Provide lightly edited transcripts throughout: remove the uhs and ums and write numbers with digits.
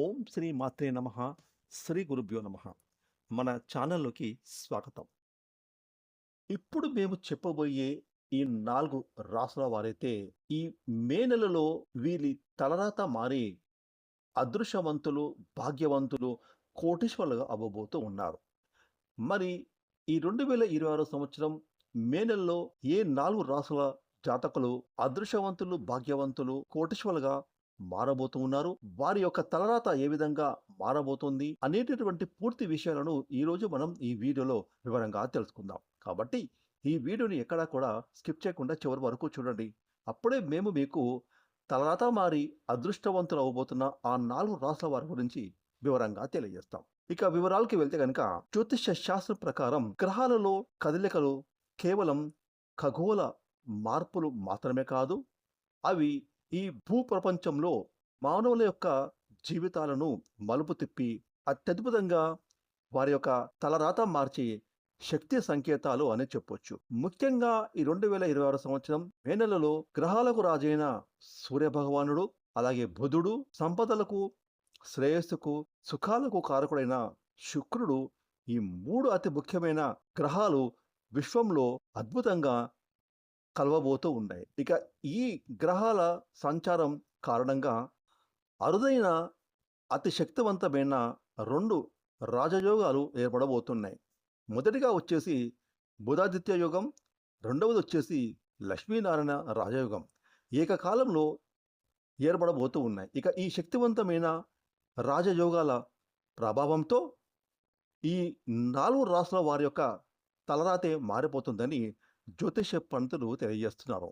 ఓం శ్రీ మాత్రే నమః. శ్రీ గురుభ్యో నమః. మన ఛానల్లోకి స్వాగతం. ఇప్పుడు మేము చెప్పబోయే ఈ 4 రాసుల వారైతే ఈ మే నెలలో వీరి తలరాత మారి అదృష్టవంతులు, భాగ్యవంతులు, కోటీశ్వరులుగా అవ్వబోతూ ఉన్నారు. మరి ఈ 2026 సంవత్సరం మే నెలలో ఏ 4 రాసుల జాతకులు అదృష్టవంతులు, భాగ్యవంతులు, కోటీశ్వరులుగా మారబోతూ ఉన్నారు, వారి యొక్క తలరాత ఏ విధంగా మారబోతుంది అనేటటువంటి పూర్తి విషయాలను ఈరోజు మనం ఈ వీడియోలో వివరంగా తెలుసుకుందాం. కాబట్టి ఈ వీడియోని ఎక్కడా కూడా స్కిప్ చేయకుండా చివరి వరకు చూడండి. అప్పుడే మేము మీకు తలరాత మారి అదృష్టవంతులు అవ్వబోతున్న ఆ 4 రాసుల వారి గురించి వివరంగా తెలియజేస్తాం. ఇక వివరాలకి వెళ్తే గనక జ్యోతిష్య శాస్త్రం ప్రకారం గ్రహాలలో కదలికలు కేవలం ఖగోళ మార్పులు మాత్రమే కాదు, అవి ఈ భూప్రపంచంలో మానవుల యొక్క జీవితాలను మలుపు తిప్పి అత్యద్భుతంగా వారి యొక్క తలరాత మార్చి శక్తి సంకేతాలు అని చెప్పొచ్చు. ముఖ్యంగా ఈ 2026 సంవత్సరం మే నెలలో గ్రహాలకు రాజైన సూర్యభగవానుడు, అలాగే బుధుడు, సంపదలకు, శ్రేయస్సుకు, సుఖాలకు కారకుడైన శుక్రుడు, ఈ 3 అతి ముఖ్యమైన గ్రహాలు విశ్వంలో అద్భుతంగా కలవబోతూ ఉన్నాయి. ఇక ఈ గ్రహాల సంచారం కారణంగా అరుదైన అతి శక్తివంతమైన 2 రాజయోగాలు ఏర్పడబోతున్నాయి. మొదటిగా వచ్చేసి బుధాదిత్య యోగం, రెండవది వచ్చేసి లక్ష్మీనారాయణ రాజయోగం ఏకకాలంలో ఏర్పడబోతూ ఉన్నాయి. ఇక ఈ శక్తివంతమైన రాజయోగాల ప్రభావంతో ఈ 4 రాసుల వారి యొక్క తలరాతే మారిపోతుందని జ్యోతిష పండితులు తెలియజేస్తున్నారు.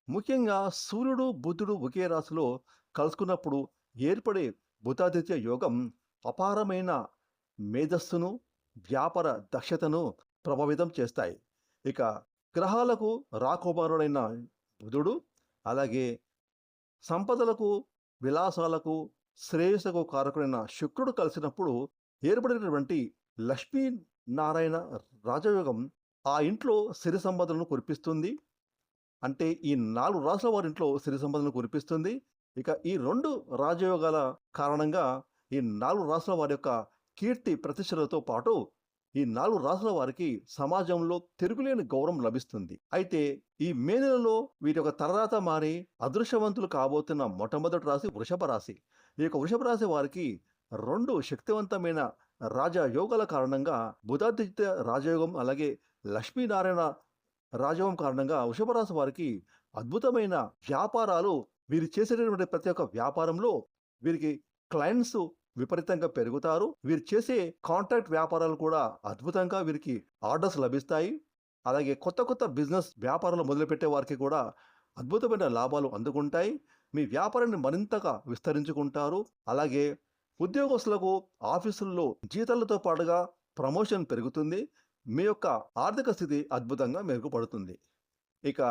ముఖ్యంగా సూర్యుడు, బుధుడు ఒకే రాశిలో కలుసుకున్నప్పుడు ఏర్పడే బుధాదిత్య యోగం అపారమైన మేధస్సును, వ్యాపార దక్షతను ప్రభావితం చేస్తాయి. ఇక గ్రహాలకు రాకుమారుడైన బుధుడు, అలాగే సంపదలకు, విలాసాలకు, శ్రేయస్సుకు కారకుడైన శుక్రుడు కలిసినప్పుడు ఏర్పడినటువంటి లక్ష్మీ నారాయణ రాజయోగం ఆ ఇంట్లో సిరి సంపదలను కురిపిస్తుంది. అంటే ఈ 4 రాసుల వారి ఇంట్లో సిరి సంపదలను కురిపిస్తుంది. ఇక ఈ 2 రాజయోగాల కారణంగా ఈ 4 రాసుల వారి యొక్క కీర్తి ప్రతిష్టలతో పాటు ఈ 4 రాసుల వారికి సమాజంలో తిరుగులేని గౌరవం లభిస్తుంది. అయితే ఈ మే నెలలో వీరి యొక్క తలరాత మారి అదృష్టవంతులు కాబోతున్న మొట్టమొదటి రాశి వృషభ రాశి. ఈ యొక్క వృషభ రాశి వారికి 2 శక్తివంతమైన రాజయోగాల కారణంగా బుధాదిత్య రాజయోగం, అలాగే లక్ష్మీనారాయణ రాజయోగం కారణంగా వృషభ రాశి వారికి అద్భుతమైన వ్యాపారాలు, వీరు చేసేటటువంటి ప్రతి ఒక్క వ్యాపారంలో వీరికి క్లయింట్స్ విపరీతంగా పెరుగుతారు. వీరు చేసే కాంట్రాక్ట్ వ్యాపారాలు కూడా అద్భుతంగా వీరికి ఆర్డర్స్ లభిస్తాయి. అలాగే కొత్త కొత్త బిజినెస్ వ్యాపారాలు మొదలుపెట్టే వారికి కూడా అద్భుతమైన లాభాలు అందుకుంటాయి. మీ వ్యాపారాన్ని మరింతగా విస్తరించుకుంటారు. అలాగే ఉద్యోగస్తులకు ఆఫీసుల్లో జీతాలతో పాటుగా ప్రమోషన్ పెరుగుతుంది. మీ యొక్క ఆర్థిక స్థితి అద్భుతంగా మెరుగుపడుతుంది. ఇక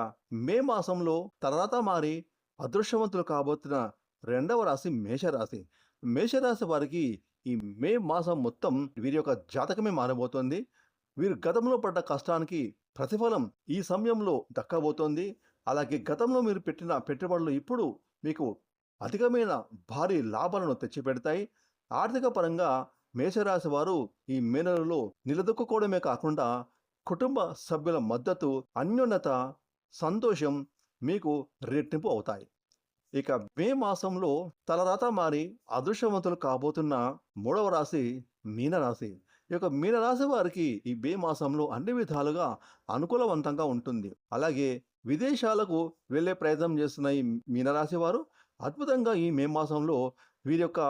మే మాసంలో తలరాత మారి అదృష్టవంతులు కాబోతున్న 2వ రాశి మేషరాశి. మేషరాశి వారికి ఈ మే మాసం మొత్తం వీరి యొక్క జాతకమే మారబోతోంది. వీరు గతంలో పడ్డ కష్టానికి ప్రతిఫలం ఈ సమయంలో దక్కబోతోంది. అలాగే గతంలో మీరు పెట్టిన పెట్టుబడులు ఇప్పుడు మీకు అధికమైన భారీ లాభాలను తెచ్చిపెడతాయి. ఆర్థిక పరంగా మేషరాశి వారు ఈ మే నెలలో నిలదొక్కుకోవడమే కాకుండా కుటుంబ సభ్యుల మద్దతు, అన్యోన్యత, సంతోషం మీకు రెట్టింపు అవుతాయి. ఇక మే మాసంలో తలరాత మారి అదృష్టవంతులు కాబోతున్న 3వ రాశి మీనరాశి. ఈ యొక్క మీనరాశి వారికి ఈ మే మాసంలో అన్ని విధాలుగా అనుకూలవంతంగా ఉంటుంది. అలాగే విదేశాలకు వెళ్ళే ప్రయత్నం చేస్తున్న ఈ మీనరాశి వారు అద్భుతంగా ఈ మే మాసంలో వీరి యొక్క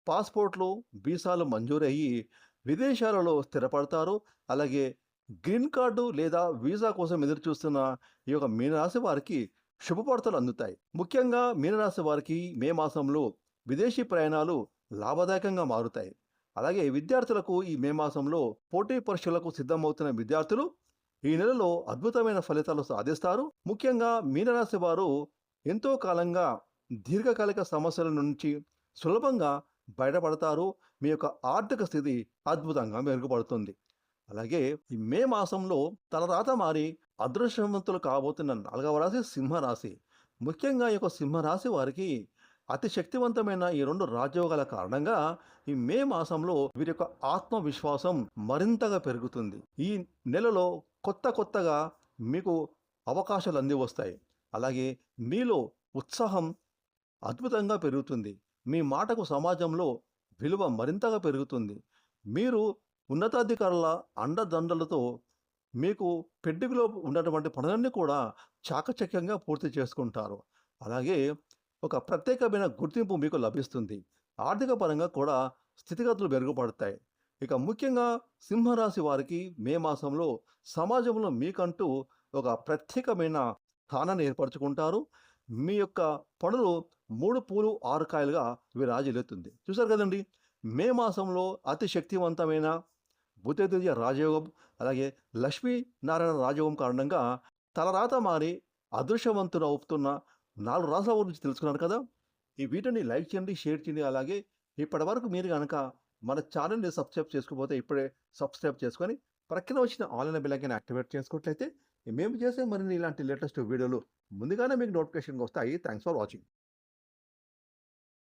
పాస్పోర్ట్లు, వీసాలు మంజూరయ్యి విదేశాలలో స్థిరపడతారు. అలాగే గ్రీన్ కార్డు లేదా వీసా కోసం ఎదురు చూస్తున్న ఈ యొక్క మీనరాశి వారికి శుభవార్తలు అందుతాయి. ముఖ్యంగా మీనరాశి వారికి మే మాసంలో విదేశీ ప్రయాణాలు లాభదాయకంగా మారుతాయి. అలాగే విద్యార్థులకు ఈ మే మాసంలో పోటీ పరీక్షలకు సిద్ధమవుతున్న విద్యార్థులు ఈ నెలలో అద్భుతమైన ఫలితాలు సాధిస్తారు. ముఖ్యంగా మీనరాశి వారు ఎంతో కాలంగా దీర్ఘకాలిక సమస్యల నుంచి సులభంగా బయటపడతారు. మీ యొక్క ఆర్థిక స్థితి అద్భుతంగా మెరుగుపడుతుంది. అలాగే ఈ మే మాసంలో తలరాత మారి అదృష్టవంతులు కాబోతున్న 4వ రాశి సింహరాశి. ముఖ్యంగా ఈ యొక్క సింహరాశి వారికి అతి శక్తివంతమైన ఈ 2 రాజయోగాల కారణంగా ఈ మే మాసంలో వీరి యొక్క ఆత్మవిశ్వాసం మరింతగా పెరుగుతుంది. ఈ నెలలో కొత్తగా మీకు అవకాశాలు అంది వస్తాయి. అలాగే మీలో ఉత్సాహం అద్భుతంగా పెరుగుతుంది. మీ మాటకు సమాజంలో విలువ మరింతగా పెరుగుతుంది. మీరు ఉన్నతాధికారుల అండదండలతో మీకు పెండింగ్‌లో ఉన్నటువంటి పనులన్నీ కూడా చాకచక్యంగా పూర్తి చేసుకుంటారు. అలాగే ఒక ప్రత్యేకమైన గుర్తింపు మీకు లభిస్తుంది. ఆర్థిక పరంగా కూడా స్థితిగతులు మెరుగుపడతాయి. ఇక ముఖ్యంగా సింహరాశి వారికి మే మాసంలో సమాజంలో మీకంటూ ఒక ప్రత్యేకమైన స్థానాన్ని ఏర్పరచుకుంటారు. మీ యొక్క పనులు 3 పూలు 6 కాయలుగా విరాజిల్లుతుంది. చూసారు కదండీ! మే మాసంలో అతి శక్తివంతమైన భూతేతీయ రాజయోగం, అలాగే లక్ష్మీనారాయణ రాజయోగం కారణంగా తలరాత మారి అదృష్టవంతులవుతున్న 4 రాసుల గురించి తెలుసుకున్నారు కదా! ఈ వీడియోని లైక్ చేయండి, షేర్ చేయండి. అలాగే ఇప్పటివరకు మీరు గనక మన ఛానెల్‌ని సబ్స్క్రైబ్ చేసుకోకపోతే ఇప్పుడే సబ్స్క్రైబ్ చేసుకొని ప్రక్కన వచ్చిన ఆల్ అనే బెల్ ఐకాన్ యాక్టివేట్ చేసుకున్నట్లయితే మేము చేసే మరిన్ని ఇలాంటి లేటెస్ట్ వీడియోలు ముందుగానే మీకు నోటిఫికేషన్‌గా వస్తాయి. Thanks for watching.